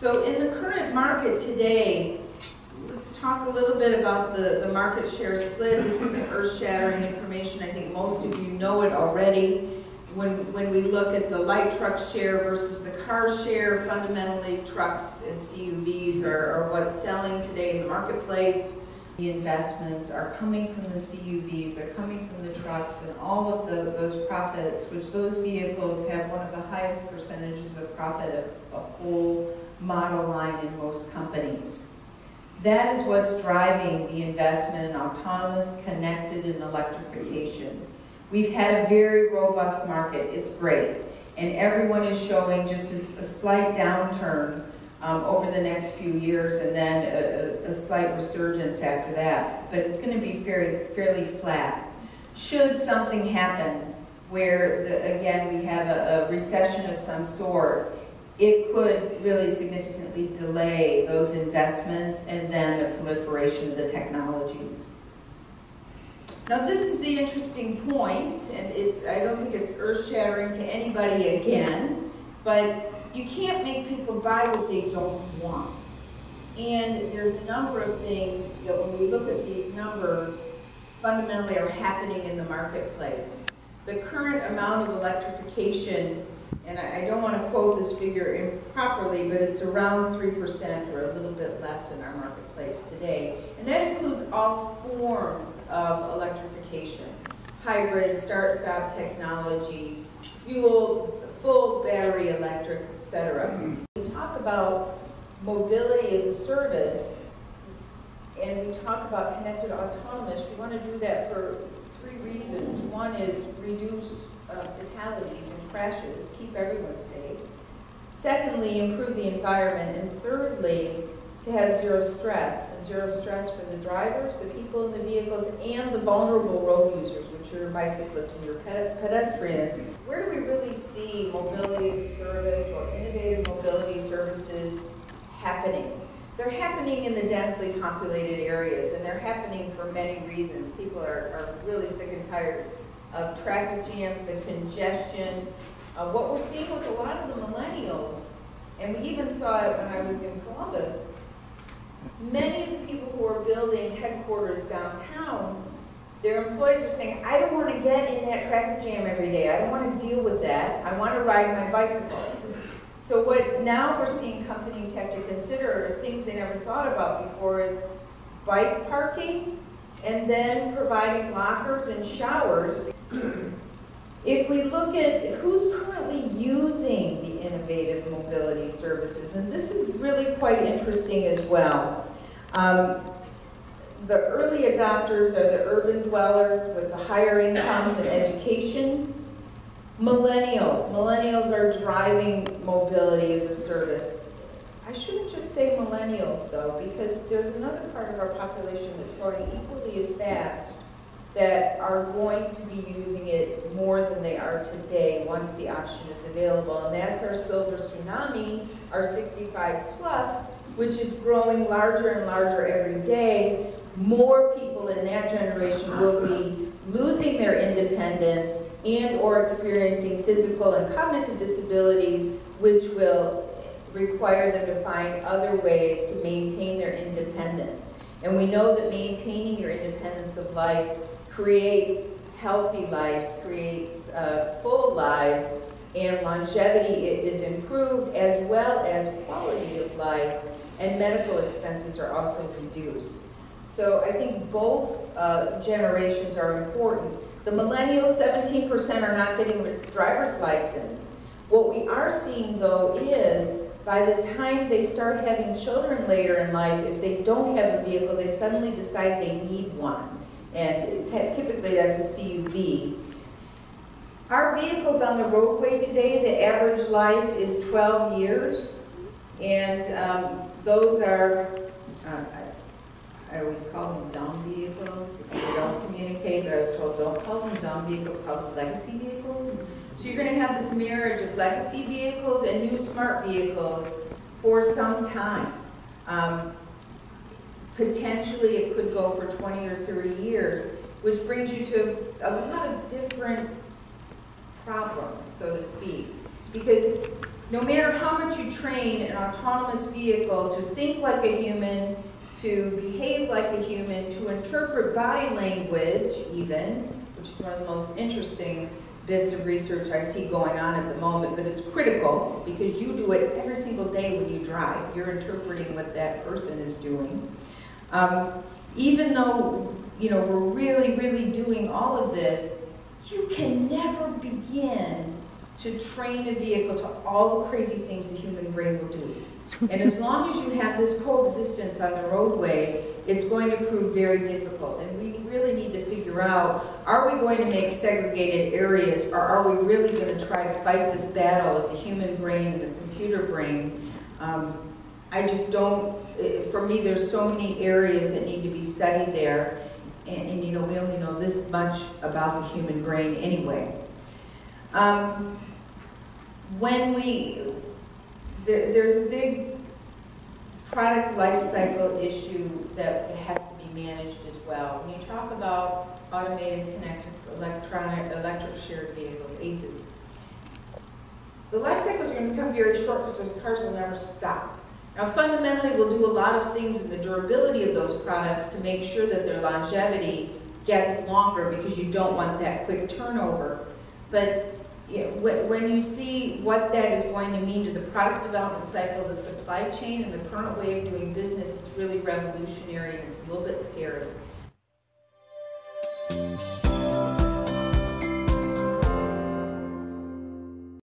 So in the current market today, let's talk a little bit about the market share split. This isn't earth-shattering information. I think most of you know it already. When we look at the light truck share versus the car share, fundamentally trucks and CUVs are what's selling today in the marketplace. The investments are coming from the CUVs, they're coming from the trucks, and all of those profits, which those vehicles have one of the highest percentages of profit of a whole model line in most companies. That is what's driving the investment in autonomous, connected, and electrification. We've had a very robust market. It's great. And everyone is showing just a slight downturn over the next few years, and then a slight resurgence after that. But it's going to be fairly flat. Should something happen where, again, we have a recession of some sort, it could really significantly delay those investments and then the proliferation of the technologies. Now this is the interesting point, and I don't think it's earth-shattering to anybody again, but you can't make people buy what they don't want. And there's a number of things that when we look at these numbers, fundamentally are happening in the marketplace. The current amount of electrification, and I don't want to quote this figure improperly, but it's around 3% or a little bit less in our marketplace today. And that includes all forms of electrification: hybrid, start-stop technology, fuel, full battery electric, etc. We talk about mobility as a service, and we talk about connected autonomous. We want to do that for three reasons. One is reduce fatalities and crashes, keep everyone safe. Secondly, improve the environment. And thirdly, to have zero stress. And zero stress for the drivers, the people in the vehicles, and the vulnerable road users, which are bicyclists and your pedestrians. Where do we really see mobility as a service or innovative mobility services happening? They're happening in the densely populated areas, and they're happening for many reasons. People are really sick and tired of traffic jams, the congestion. What we're seeing with a lot of the millennials, and we even saw it when I was in Columbus, many of the people who are building headquarters downtown, their employees are saying, I don't want to get in that traffic jam every day. I don't want to deal with that. I want to ride my bicycle. So what now we're seeing companies have to consider, things they never thought about before, is bike parking and then providing lockers and showers. If we look at who's currently using the innovative mobility services, and this is really quite interesting as well. The early adopters are the urban dwellers with the higher incomes and education. Millennials are driving mobility as a service. I shouldn't just say millennials though, because there's another part of our population that's growing equally as fast that are going to be using it more than they are today once the option is available. And that's our silver tsunami, our 65 plus, which is growing larger and larger every day. More people in that generation will be losing their independence and or experiencing physical and cognitive disabilities, which will require them to find other ways to maintain their independence. And we know that maintaining your independence of life creates healthy lives, creates full lives, and longevity is improved, as well as quality of life, and medical expenses are also reduced. So I think both generations are important. The millennials, 17% are not getting a driver's license. What we are seeing though is, by the time they start having children later in life, if they don't have a vehicle, they suddenly decide they need one. And typically that's a CUV. Our vehicles on the roadway today, the average life is 12 years. And those are, I always call them dumb vehicles because they don't communicate, but I was told don't call them dumb vehicles, call them legacy vehicles. So you're going to have this marriage of legacy vehicles and new smart vehicles for some time. Potentially it could go for 20 or 30 years, which brings you to a lot of different problems, so to speak. Because no matter how much you train an autonomous vehicle to think like a human, to behave like a human, to interpret body language even, which is one of the most interesting bits of research I see going on at the moment, but it's critical because you do it every single day when you drive. You're interpreting what that person is doing. Even though, you know, we're really, really doing all of this, you can never begin to train a vehicle to all the crazy things the human brain will do. And as long as you have this coexistence on the roadway, it's going to prove very difficult. And we really need to figure out, are we going to make segregated areas, or are we really going to try to fight this battle of the human brain and the computer brain? I just don't, for me, there's so many areas that need to be studied there. And you know, we only know this much about the human brain anyway. There's a big product life cycle issue that has to be managed as well. When you talk about automated, connected, electric shared vehicles, ACEs, the life cycles are going to become very short because those cars will never stop. Now, fundamentally, we'll do a lot of things in the durability of those products to make sure that their longevity gets longer because you don't want that quick turnover. But you know, when you see what that is going to mean to the product development cycle, the supply chain, and the current way of doing business, it's really revolutionary and it's a little bit scary.